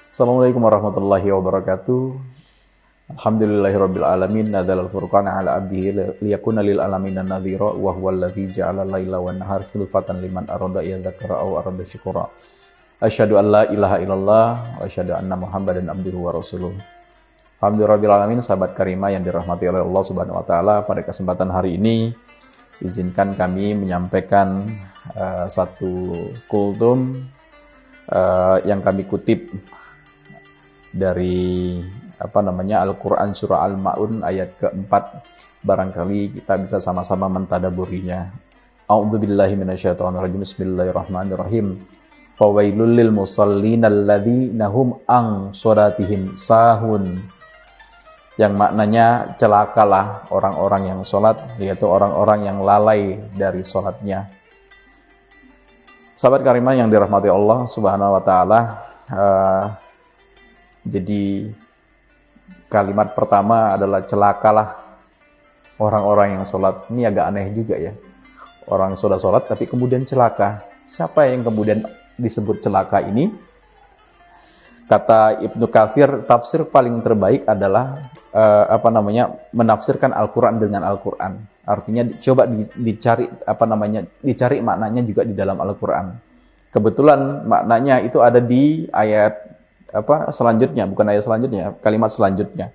Assalamualaikum warahmatullahi wabarakatuh. Alhamdulillahirabbil alamin nadzalal furqana ala abdihi liyakuna lil alamin nadhira wa huwal ladzi ja'ala laila wan nahar khilfatan liman arada yadzakara aw arada syukura. Asyhadu an la ilaha illallah wa asyhadu anna Muhammadan abduhu wa rasuluh. Alhamdulillahirabbil alamin, sahabat karimah yang dirahmati oleh Allah Subhanahu wa taala, pada kesempatan hari ini izinkan kami menyampaikan satu kultum yang kami kutip dari Al-Quran surah Al-Ma'un ayat keempat. Barangkali kita bisa sama-sama mentadaburinya. A'udzubillahi minasyaitonirrajim. Bismillahirrahmanirrahim. Fawailul lil musallin alladzina hum an sholatihim sahun. Yang maknanya celakalah orang-orang yang sholat, yaitu orang-orang yang lalai dari sholatnya. Sahabat karimah yang dirahmati Allah Subhanahu wa taala, jadi kalimat pertama adalah celakalah orang-orang yang sholat. Ini agak aneh juga ya. Orang sudah sholat tapi kemudian celaka. Siapa yang kemudian disebut celaka ini? Kata Ibnu Katsir, tafsir paling terbaik adalah menafsirkan Al-Quran dengan Al-Quran. Artinya coba dicari maknanya juga di dalam Al-Quran. Kebetulan maknanya itu ada di ayat selanjutnya, bukan ayat selanjutnya, kalimat selanjutnya.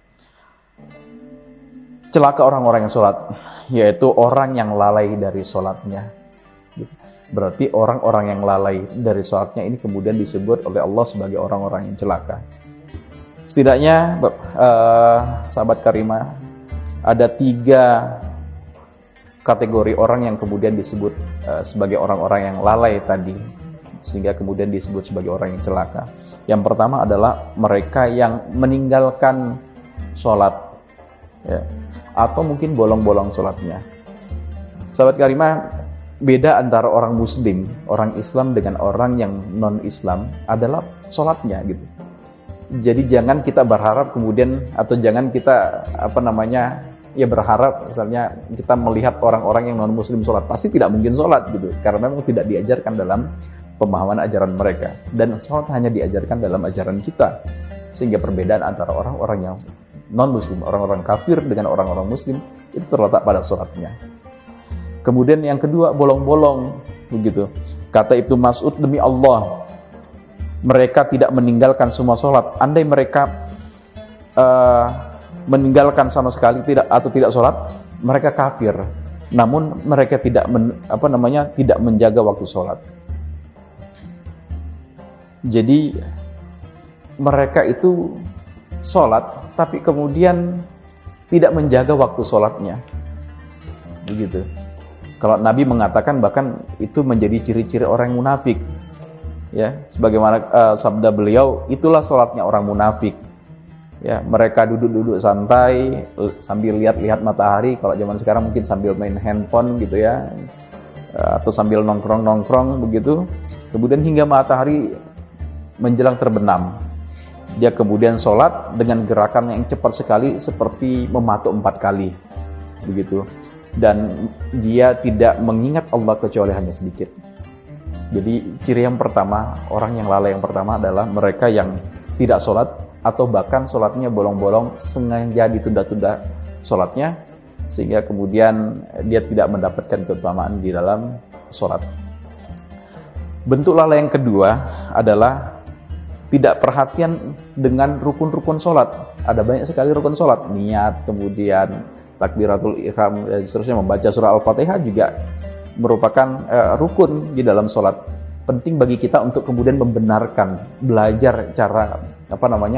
Celaka orang-orang yang sholat, yaitu orang yang lalai dari sholatnya. Berarti orang-orang yang lalai dari sholatnya ini kemudian disebut oleh Allah sebagai orang-orang yang celaka. Setidaknya, sahabat karimah, ada 3 kategori orang yang kemudian disebut sebagai orang-orang yang lalai tadi, sehingga kemudian disebut sebagai orang yang celaka. Yang pertama adalah mereka yang meninggalkan sholat, ya, atau mungkin bolong-bolong sholatnya. Sahabat karimah, beda antara orang muslim, orang Islam dengan orang yang non-Islam adalah sholatnya gitu. Jadi jangan kita berharap kemudian, atau jangan kita berharap misalnya kita melihat orang-orang yang non-muslim sholat, pasti tidak mungkin sholat gitu, karena memang tidak diajarkan dalam pemahaman ajaran mereka, dan sholat hanya diajarkan dalam ajaran kita. Sehingga perbedaan antara orang-orang yang non-muslim, orang-orang kafir dengan orang-orang muslim itu terletak pada sholatnya. Kemudian yang kedua, bolong-bolong begitu. Kata Ibnu Mas'ud, demi Allah mereka tidak meninggalkan semua sholat. Andai mereka meninggalkan sama sekali tidak sholat, mereka kafir. Namun mereka tidak menjaga waktu sholat. Jadi mereka itu sholat tapi kemudian tidak menjaga waktu sholatnya, begitu. Kalau Nabi mengatakan bahkan itu menjadi ciri-ciri orang yang munafik, ya, sebagaimana sabda beliau, itulah sholatnya orang munafik. Ya, mereka duduk-duduk santai sambil lihat-lihat matahari. Kalau zaman sekarang mungkin sambil main handphone gitu ya, atau sambil nongkrong-nongkrong begitu. Kemudian hingga matahari menjelang terbenam, dia kemudian sholat dengan gerakan yang cepat sekali seperti mematuk 4 kali begitu, dan dia tidak mengingat Allah kecuali hanya sedikit. Jadi ciri yang pertama, orang yang lalai yang pertama adalah mereka yang tidak sholat, atau bahkan sholatnya bolong-bolong, sengaja ditunda-tunda sholatnya, sehingga kemudian dia tidak mendapatkan keutamaan di dalam sholat. Bentuk lalai yang kedua adalah tidak perhatian dengan rukun-rukun sholat. Ada banyak sekali rukun sholat, niat, kemudian takbiratul ihram, dan seterusnya. Membaca surah Al-Fatihah juga merupakan rukun di dalam sholat. Penting bagi kita untuk kemudian membenarkan, belajar cara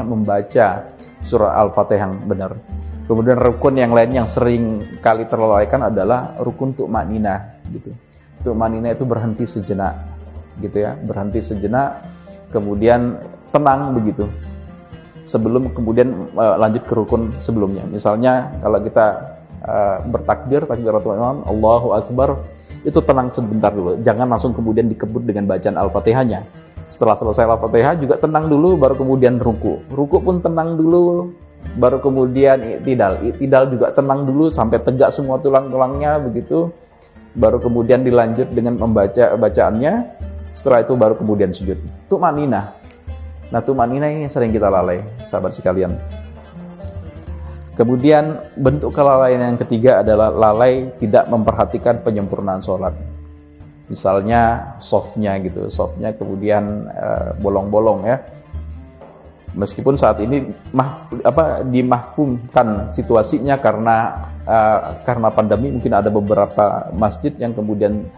membaca surah Al-Fatihah yang benar. Kemudian rukun yang lain yang sering kali terlalaikan adalah rukun tu'maninah gitu. Tu'maninah itu berhenti sejenak gitu ya, berhenti sejenak, kemudian tenang begitu sebelum kemudian lanjut ke rukun sebelumnya. Misalnya kalau kita takbiratul ihram, Allahu Akbar, itu tenang sebentar dulu, jangan langsung kemudian dikebut dengan bacaan Al-Fatihahnya. Setelah selesai Al-Fatihah juga tenang dulu, baru kemudian ruku pun tenang dulu, baru kemudian i'tidal juga tenang dulu sampai tegak semua tulang-tulangnya begitu, baru kemudian dilanjut dengan membaca bacaannya. Setelah itu baru kemudian sujud. Tu'maninah. Nah, tumanina ini sering kita lalai, sahabat sekalian. Kemudian bentuk kelalaian yang ketiga adalah lalai tidak memperhatikan penyempurnaan sholat. Misalnya softnya gitu, softnya kemudian bolong-bolong ya. Meskipun saat ini dimafhumkan situasinya karena pandemi, mungkin ada beberapa masjid yang kemudian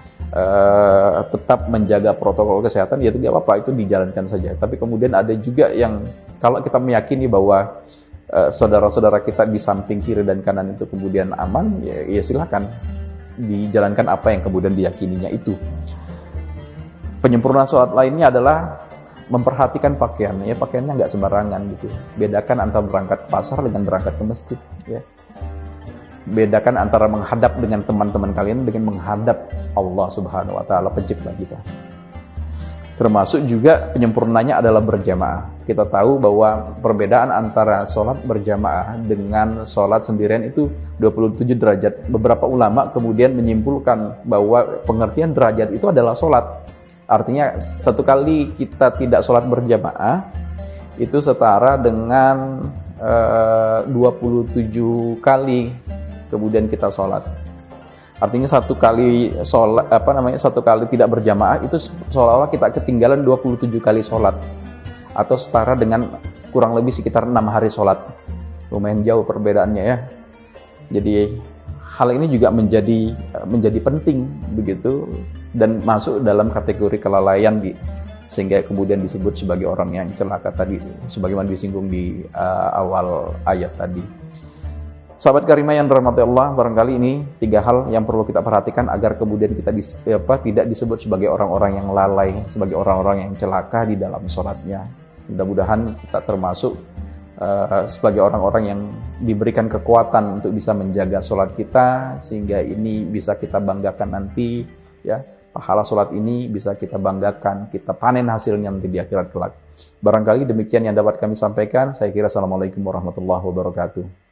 tetap menjaga protokol kesehatan, ya tidak apa-apa, itu dijalankan saja. Tapi kemudian ada juga yang kalau kita meyakini bahwa saudara-saudara kita di samping kiri dan kanan itu kemudian aman, ya silakan dijalankan apa yang kemudian diyakininya itu. Penyempurnaan sholat lainnya adalah memperhatikan pakaiannya, pakaiannya nggak sembarangan gitu. Bedakan antara berangkat ke pasar dengan berangkat ke masjid, ya. Bedakan antara menghadap dengan teman-teman kalian dengan menghadap Allah Subhanahu wa taala, pencipta kita. Termasuk juga penyempurnanya adalah berjamaah. Kita tahu bahwa perbedaan antara sholat berjamaah dengan sholat sendirian itu 27 derajat. Beberapa ulama kemudian menyimpulkan bahwa pengertian derajat itu adalah sholat. Artinya satu kali kita tidak sholat berjamaah itu setara dengan 27 kali kemudian kita sholat. Artinya satu kali tidak berjamaah itu seolah-olah kita ketinggalan 27 kali sholat, atau setara dengan kurang lebih sekitar 6 hari sholat. Lumayan jauh perbedaannya ya. Jadi hal ini juga menjadi penting begitu, dan masuk dalam kategori kelalaian sehingga kemudian disebut sebagai orang yang celaka tadi, sebagaimana disinggung di awal ayat tadi. Sahabat karimah yang dirahmati Allah, barangkali ini 3 hal yang perlu kita perhatikan agar kemudian kita tidak disebut sebagai orang-orang yang lalai, sebagai orang-orang yang celaka di dalam sholatnya. Mudah-mudahan kita termasuk sebagai orang-orang yang diberikan kekuatan untuk bisa menjaga sholat kita, sehingga ini bisa kita banggakan nanti, ya. Pahala sholat ini bisa kita banggakan, kita panen hasilnya nanti di akhirat kelak. Barangkali demikian yang dapat kami sampaikan. Saya kira assalamualaikum warahmatullahi wabarakatuh.